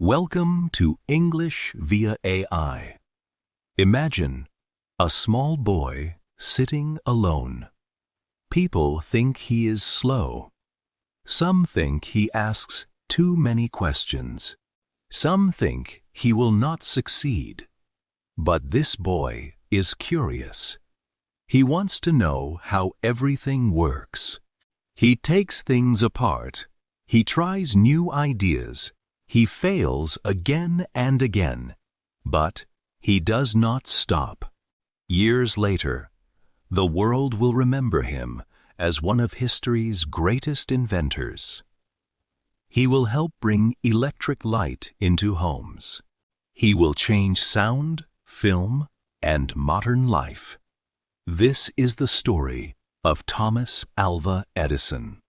Welcome to English via AI. Imagine a small boy sitting alone. People think he is slow. Some think he asks too many questions. Some think he will not succeed. But this boy is curious. He wants to know how everything works. He takes things apart. He tries new ideas. He fails again and again. But he does not stop. Years later, the world will remember him as one of history's greatest inventors. He will help bring electric light into homes. He will change sound, film, and modern life. This is the story of Thomas Alva Edison.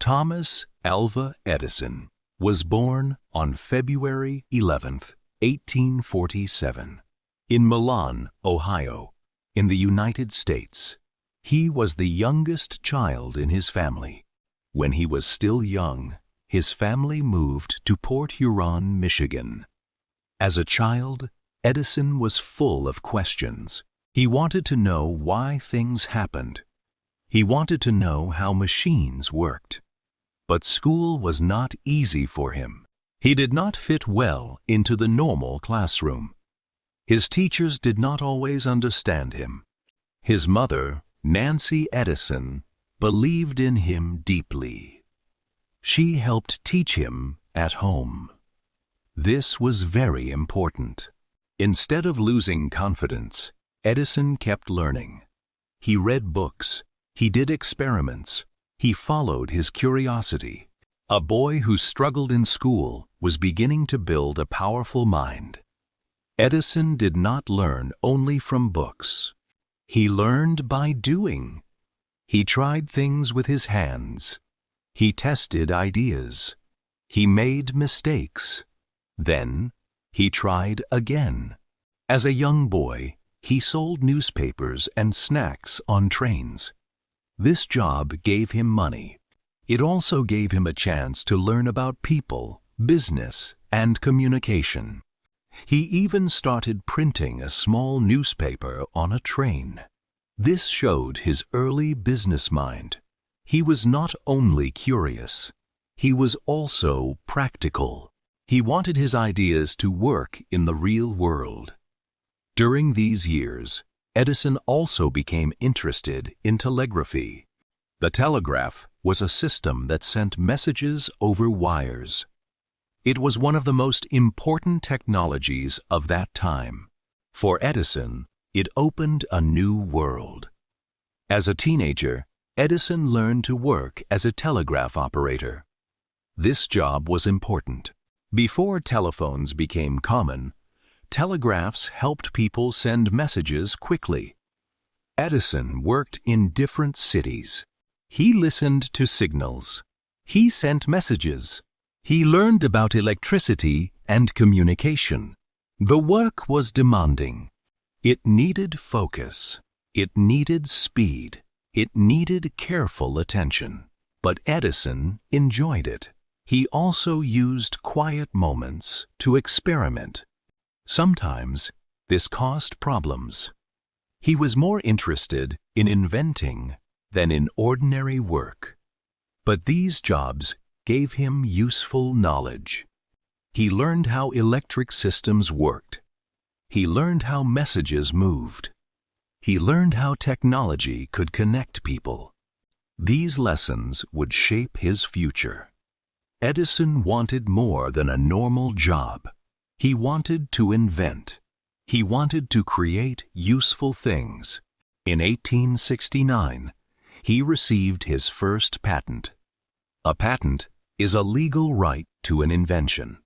Thomas Alva Edison was born on February 11th, 1847, in Milan, Ohio, in the United States. He was the youngest child in his family. When he was still young, his family moved to Port Huron, Michigan. As a child, Edison was full of questions. He wanted to know why things happened. He wanted to know how machines worked. But school was not easy for him. He did not fit well into the normal classroom. His teachers did not always understand him. His mother, Nancy Edison, believed in him deeply. She helped teach him at home. This was very important. Instead of losing confidence, Edison kept learning. He read books. He did experiments. He followed his curiosity. A boy who struggled in school was beginning to build a powerful mind. Edison did not learn only from books. He learned by doing. He tried things with his hands. He tested ideas. He made mistakes. Then he tried again. As a young boy, he sold newspapers and snacks on trains. This job gave him money. It also gave him a chance to learn about people, business, and communication. He even started printing a small newspaper on a train. This showed his early business mind. He was not only curious, he was also practical. He wanted his ideas to work in the real world. During these years, Edison also became interested in telegraphy. The telegraph was a system that sent messages over wires. It was one of the most important technologies of that time. For Edison, it opened a new world. As a teenager, Edison learned to work as a telegraph operator. This job was important. Before telephones became common, telegraphs helped people send messages quickly. Edison worked in different cities. He listened to signals. He sent messages. He learned about electricity and communication. The work was demanding. It needed focus. It needed speed. It needed careful attention. But Edison enjoyed it. He also used quiet moments to experiment. Sometimes this caused problems. He was more interested in inventing than in ordinary work. But these jobs gave him useful knowledge. He learned how electric systems worked. He learned how messages moved. He learned how technology could connect people. These lessons would shape his future. Edison wanted more than a normal job. He wanted to invent. He wanted to create useful things. In 1869, he received his first patent. A patent is a legal right to an invention.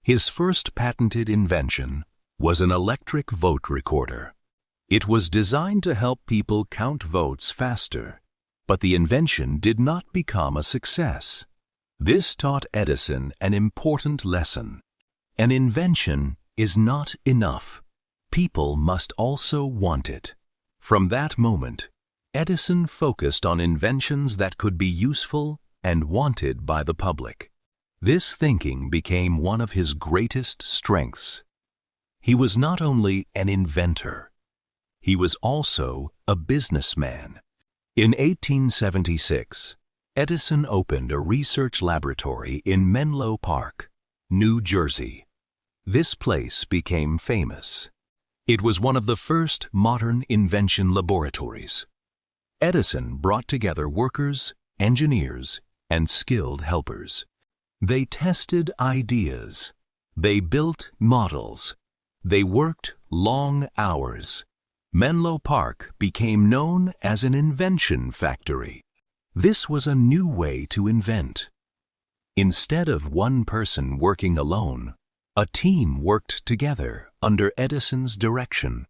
His first patented invention was an electric vote recorder. It was designed to help people count votes faster, but the invention did not become a success. This taught Edison an important lesson. An invention is not enough. People must also want it. From that moment, Edison focused on inventions that could be useful and wanted by the public. This thinking became one of his greatest strengths. He was not only an inventor, he was also a businessman. In 1876, Edison opened a research laboratory in Menlo Park, New Jersey. This place became famous. It was one of the first modern invention laboratories. Edison brought together workers, engineers, and skilled helpers. They tested ideas. They built models. They worked long hours. Menlo Park became known as an invention factory. This was a new way to invent. Instead of one person working alone, a team worked together under Edison's direction.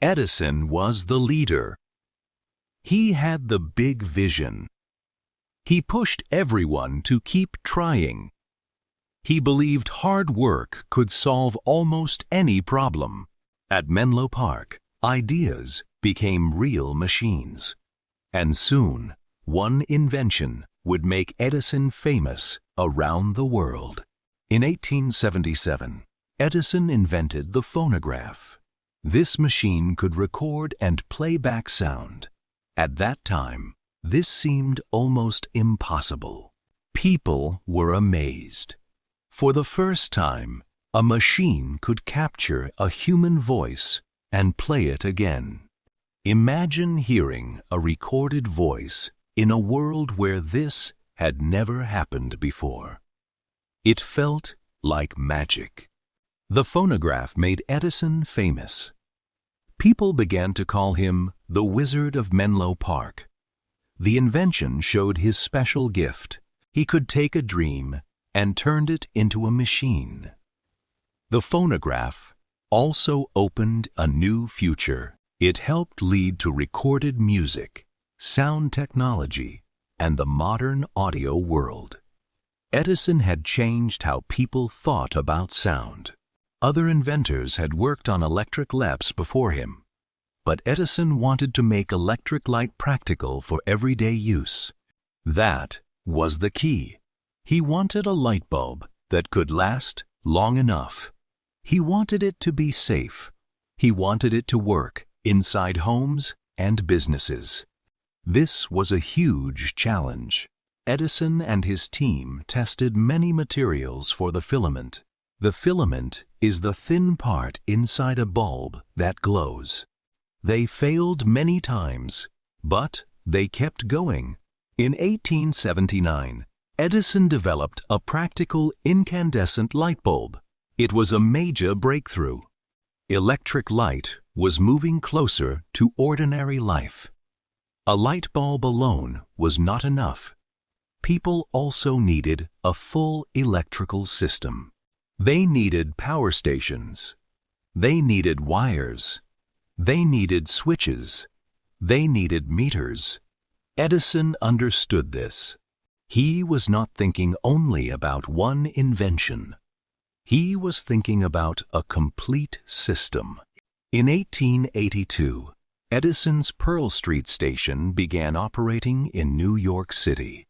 Edison was the leader. He had the big vision. He pushed everyone to keep trying. He believed hard work could solve almost any problem. At Menlo Park, ideas became real machines. And soon, one invention would make Edison famous around the world. In 1877, Edison invented the phonograph. This machine could record and play back sound. At that time, this seemed almost impossible. People were amazed. For the first time, a machine could capture a human voice and play it again. Imagine hearing a recorded voice in a world where this had never happened before. It felt like magic. The phonograph made Edison famous. People began to call him the Wizard of Menlo Park. The invention showed his special gift. He could take a dream and turned it into a machine. The phonograph also opened a new future. It helped lead to recorded music, sound technology, and the modern audio world. Edison had changed how people thought about sound. Other inventors had worked on electric lamps before him, but Edison wanted to make electric light practical for everyday use. That was the key. He wanted a light bulb that could last long enough. He wanted it to be safe. He wanted it to work inside homes and businesses. This was a huge challenge. Edison and his team tested many materials for the filament. The filament is the thin part inside a bulb that glows. They failed many times, but they kept going. In 1879, Edison developed a practical incandescent light bulb. It was a major breakthrough. Electric light was moving closer to ordinary life. A light bulb alone was not enough. People also needed a full electrical system. They needed power stations. They needed wires. They needed switches. They needed meters. Edison understood this. He was not thinking only about one invention. He was thinking about a complete system. In 1882, Edison's Pearl Street station began operating in New York City.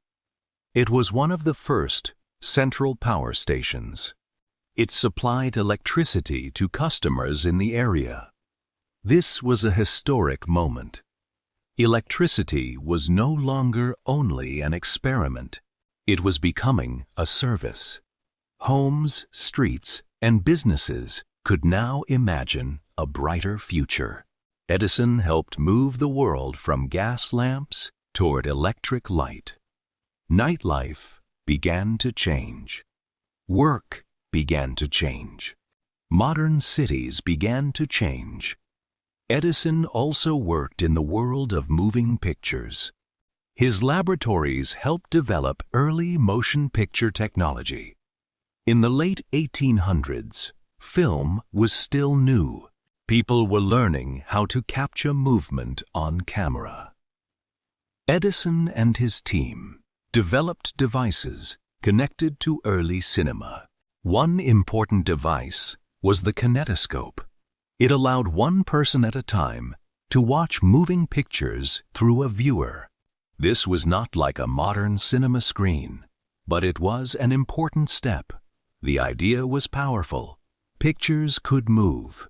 It was one of the first central power stations. It supplied electricity to customers in the area. This was a historic moment. Electricity was no longer only an experiment. It was becoming a service. Homes, streets, and businesses could now imagine a brighter future. Edison helped move the world from gas lamps toward electric light. Nightlife began to change. Work began to change. Modern cities began to change. Edison also worked in the world of moving pictures. His laboratories helped develop early motion picture technology. In the late 1800s, film was still new. People were learning how to capture movement on camera. Edison and his team developed devices connected to early cinema. One important device was the kinetoscope. It allowed one person at a time to watch moving pictures through a viewer. This was not like a modern cinema screen. But it was an important step. The idea was powerful. Pictures could move.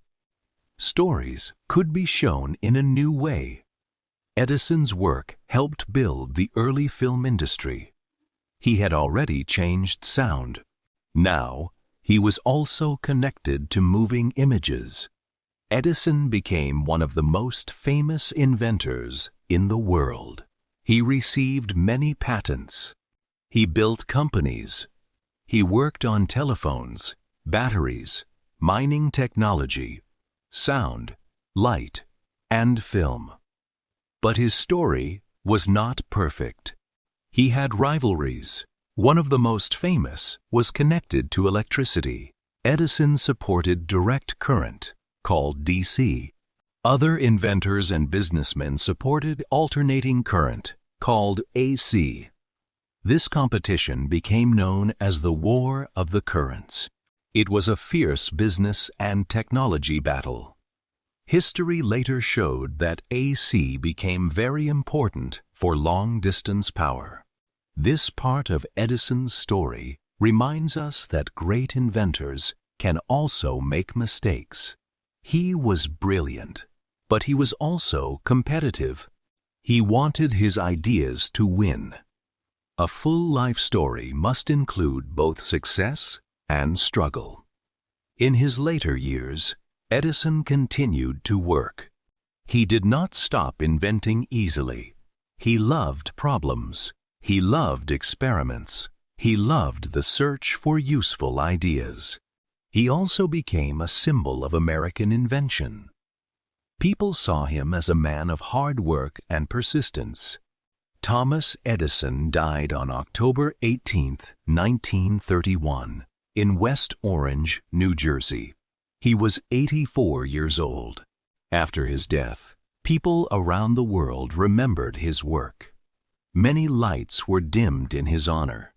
Stories could be shown in a new way. Edison's work helped build the early film industry. He had already changed sound. Now, he was also connected to moving images. Edison became one of the most famous inventors in the world. He received many patents. He built companies. He worked on telephones, batteries, mining technology, sound, light, and film. But his story was not perfect. He had rivalries. One of the most famous was connected to electricity. Edison supported direct current, called DC. Other inventors and businessmen supported alternating current, called AC. This competition became known as the War of the Currents. It was a fierce business and technology battle. History later showed that AC became very important for long-distance power. This part of Edison's story reminds us that great inventors can also make mistakes. He was brilliant, but he was also competitive. He wanted his ideas to win. A full life story must include both success and struggle. In his later years, Edison continued to work. He did not stop inventing easily. He loved problems. He loved experiments. He loved the search for useful ideas. He also became a symbol of American invention. People saw him as a man of hard work and persistence. Thomas Edison died on October 18, 1931, in West Orange, New Jersey. He was 84 years old. After his death, people around the world remembered his work. Many lights were dimmed in his honor.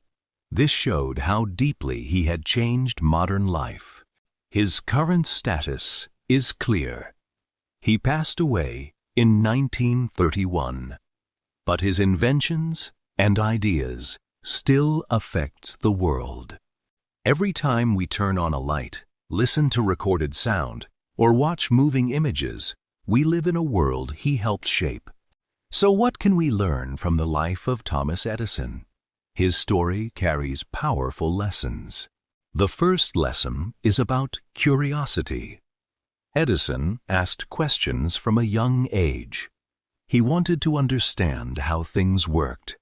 This showed how deeply he had changed modern life. His current status is clear. He passed away in 1931, but his inventions and ideas still affect the world. Every time we turn on a light, listen to recorded sound, or watch moving images, we live in a world he helped shape. So what can we learn from the life of Thomas Edison? His story carries powerful lessons. The first lesson is about curiosity. Edison asked questions from a young age. He wanted to understand how things worked.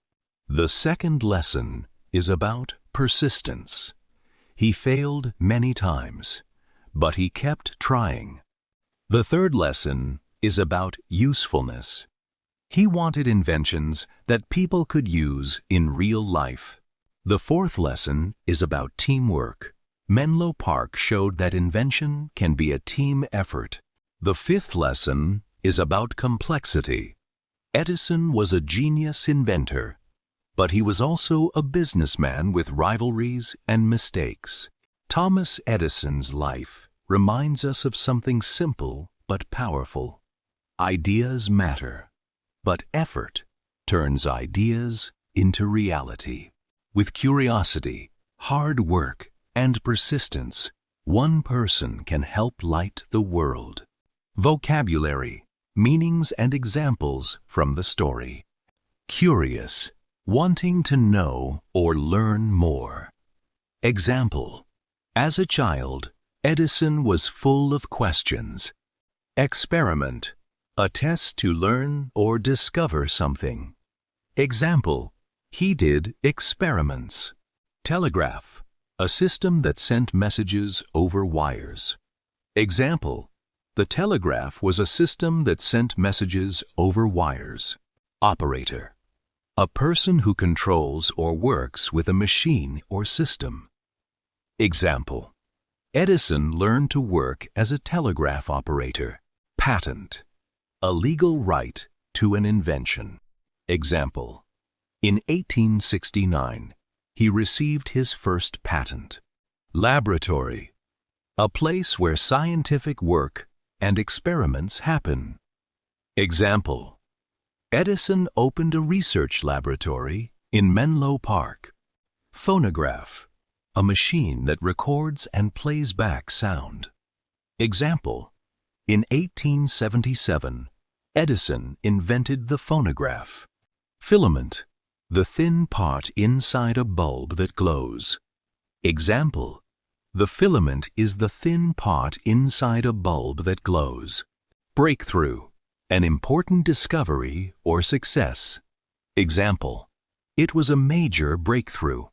The second lesson is about persistence. He failed many times, but he kept trying. The third lesson is about usefulness. He wanted inventions that people could use in real life. The fourth lesson is about teamwork. Menlo Park showed that invention can be a team effort. The fifth lesson is about complexity. Edison was a genius inventor, but he was also a businessman with rivalries and mistakes. Thomas Edison's life reminds us of something simple but powerful. Ideas matter, but effort turns ideas into reality. With curiosity, hard work, and persistence, one person can help light the world. Vocabulary, meanings and examples from the story. Curious, wanting to know or learn more. Example: as a child, Edison was full of questions. Experiment, a test to learn or discover something. Example: he did experiments. Telegraph, a system that sent messages over wires. Example: the telegraph was a system that sent messages over wires. Operator, a person who controls or works with a machine or system. Example: Edison learned to work as a telegraph operator. Patent, a legal right to an invention. Example: in 1869, he received his first patent. Laboratory, a place where scientific work and experiments happen. Example: Edison opened a research laboratory in Menlo Park. Phonograph, a machine that records and plays back sound. Example: in 1877, Edison invented the phonograph. Filament, the thin part inside a bulb that glows. Example: the filament is the thin part inside a bulb that glows. Breakthrough, an important discovery or success. Example: it was a major breakthrough.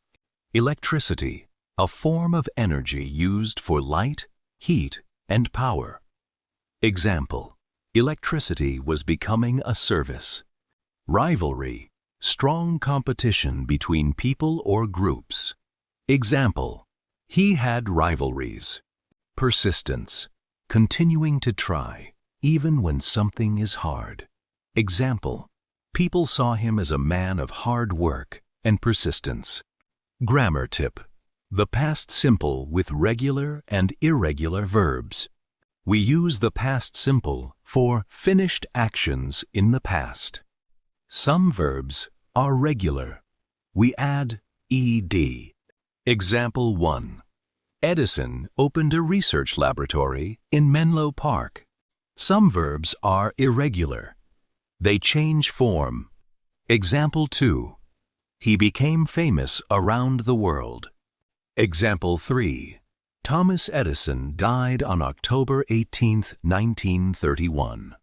Electricity, a form of energy used for light, heat, and power. Example: electricity was becoming a service. Rivalry, strong competition between people or groups. Example: he had rivalries. Persistence, continuing to try, even when something is hard. Example: people saw him as a man of hard work and persistence. Grammar tip: the past simple with regular and irregular verbs. We use the past simple for finished actions in the past. Some verbs are regular. We add ed. Example 1. Edison opened a research laboratory in Menlo Park. Some verbs are irregular. They change form. Example 2. He became famous around the world. Example 3. Thomas Edison died on October 18, 1931.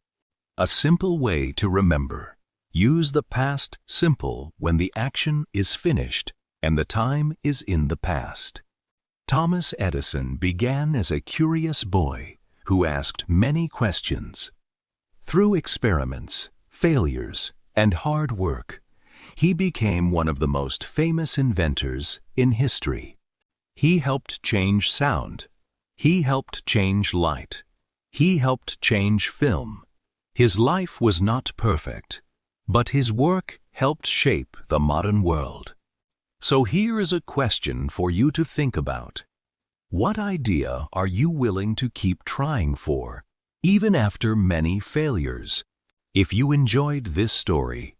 A simple way to remember: use the past simple when the action is finished and the time is in the past. Thomas Edison began as a curious boy who asked many questions. Through experiments, failures, and hard work, he became one of the most famous inventors in history. He helped change sound. He helped change light. He helped change film. His life was not perfect, but his work helped shape the modern world. So here is a question for you to think about. What idea are you willing to keep trying for, even after many failures? If you enjoyed this story,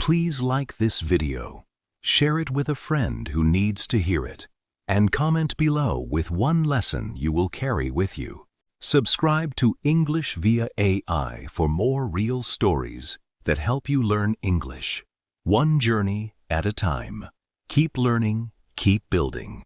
please like this video, share it with a friend who needs to hear it, and comment below with one lesson you will carry with you. Subscribe to English via AI for more real stories that help you learn English, one journey at a time. Keep learning, keep building.